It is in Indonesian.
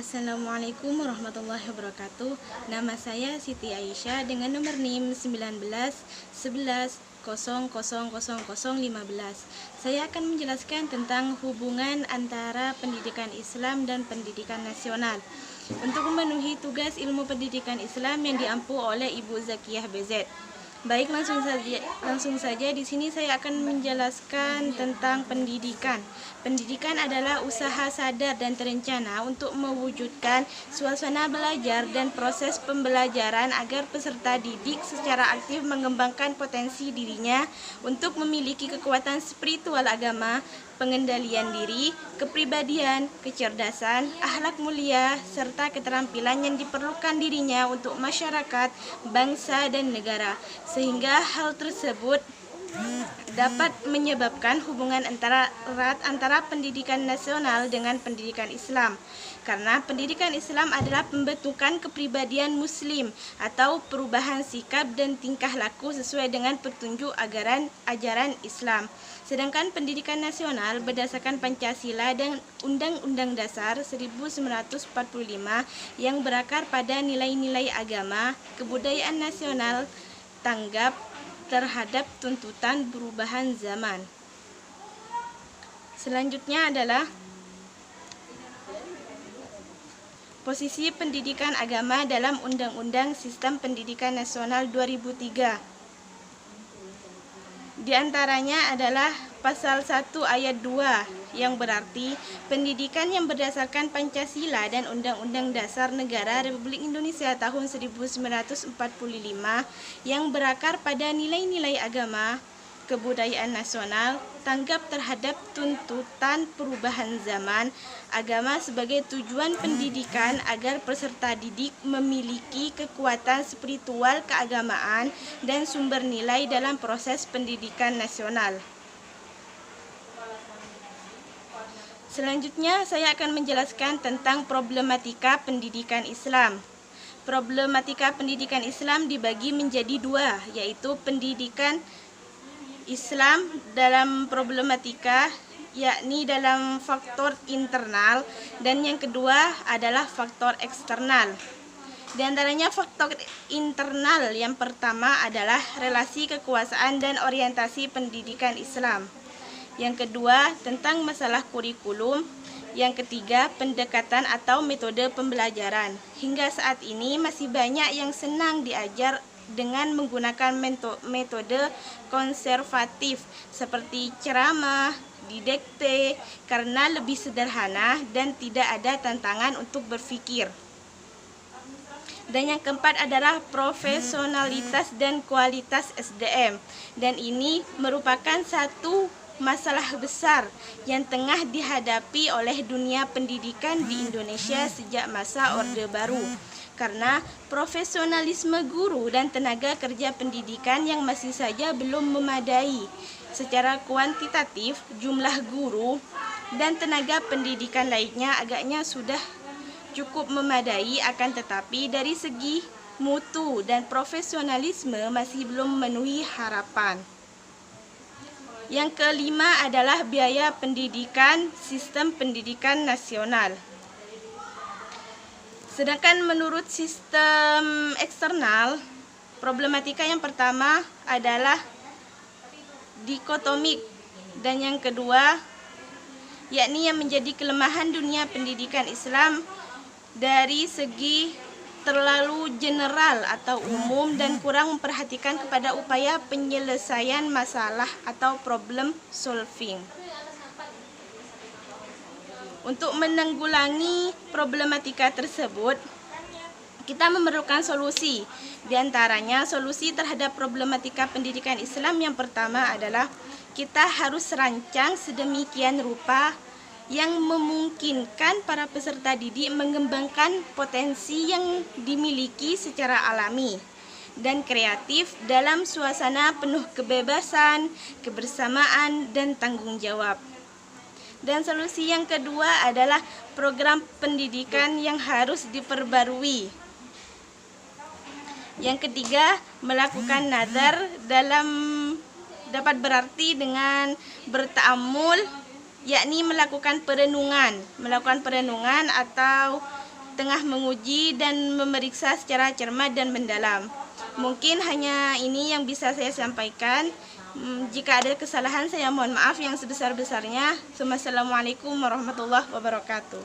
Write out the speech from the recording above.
Assalamualaikum warahmatullahi wabarakatuh. Nama saya Siti Aisyah dengan nomor NIM 19 11 000015. Saya akan menjelaskan tentang hubungan antara pendidikan Islam dan pendidikan nasional untuk memenuhi tugas ilmu pendidikan Islam yang diampu oleh Ibu Zakiyah BZ. Baik, langsung saja di sini saya akan menjelaskan tentang pendidikan. Pendidikan adalah usaha sadar dan terencana untuk mewujudkan suasana belajar dan proses pembelajaran agar peserta didik secara aktif mengembangkan potensi dirinya untuk memiliki kekuatan spiritual agama, pengendalian diri, kepribadian, kecerdasan, akhlak mulia, serta keterampilan yang diperlukan dirinya untuk masyarakat, bangsa, dan negara. Sehingga hal tersebut dapat menyebabkan hubungan erat antara pendidikan nasional dengan pendidikan Islam. Karena pendidikan Islam adalah pembentukan kepribadian Muslim atau perubahan sikap dan tingkah laku sesuai dengan petunjuk ajaran Islam. Sedangkan pendidikan nasional berdasarkan Pancasila dan Undang-Undang Dasar 1945 yang berakar pada nilai-nilai agama, kebudayaan nasional, tanggap terhadap tuntutan perubahan zaman. Selanjutnya adalah posisi pendidikan agama dalam Undang-Undang Sistem Pendidikan Nasional 2003. Di antaranya adalah pasal 1 ayat 2 yang berarti pendidikan yang berdasarkan Pancasila dan Undang-Undang Dasar Negara Republik Indonesia tahun 1945 yang berakar pada nilai-nilai agama, kebudayaan nasional, tanggap terhadap tuntutan perubahan zaman, agama sebagai tujuan pendidikan agar peserta didik memiliki kekuatan spiritual keagamaan dan sumber nilai dalam proses pendidikan nasional. Selanjutnya saya akan menjelaskan tentang problematika pendidikan Islam. Problematika pendidikan Islam dibagi menjadi dua, yaitu pendidikan Islam dalam problematika, yakni dalam faktor internal, dan yang kedua adalah faktor eksternal. Di antaranya faktor internal yang pertama adalah relasi kekuasaan dan orientasi pendidikan Islam. Yang kedua tentang masalah kurikulum. Yang ketiga pendekatan atau metode pembelajaran. Hingga saat ini masih banyak yang senang diajar dengan menggunakan metode konservatif seperti ceramah, didikte, karena lebih sederhana dan tidak ada tantangan untuk berpikir. Dan yang keempat adalah profesionalitas dan kualitas SDM. Dan ini merupakan satu masalah besar yang tengah dihadapi oleh dunia pendidikan di Indonesia sejak masa Orde Baru. Karena profesionalisme guru dan tenaga kerja pendidikan yang masih saja belum memadai. Secara kuantitatif, jumlah guru dan tenaga pendidikan lainnya agaknya sudah cukup memadai, akan tetapi dari segi mutu dan profesionalisme masih belum memenuhi harapan. Yang kelima adalah biaya pendidikan sistem pendidikan nasional. Sedangkan menurut sistem eksternal, problematika yang pertama adalah dikotomik, dan yang kedua yakni yang menjadi kelemahan dunia pendidikan Islam dari segi terlalu general atau umum dan kurang memperhatikan kepada upaya penyelesaian masalah atau problem solving. Untuk menanggulangi problematika tersebut, kita memerlukan solusi. Di antaranya solusi terhadap problematika pendidikan Islam yang pertama adalah kita harus rancang sedemikian rupa yang memungkinkan para peserta didik mengembangkan potensi yang dimiliki secara alami dan kreatif dalam suasana penuh kebebasan, kebersamaan, dan tanggung jawab. Dan solusi yang kedua adalah program pendidikan yang harus diperbarui. Yang ketiga, melakukan nazar dapat berarti dengan berta'amul, yakni melakukan perenungan atau tengah menguji dan memeriksa secara cermat dan mendalam. Mungkin hanya ini yang bisa saya sampaikan. Jika ada kesalahan saya mohon maaf yang sebesar-besarnya. Wassalamualaikum warahmatullahi wabarakatuh.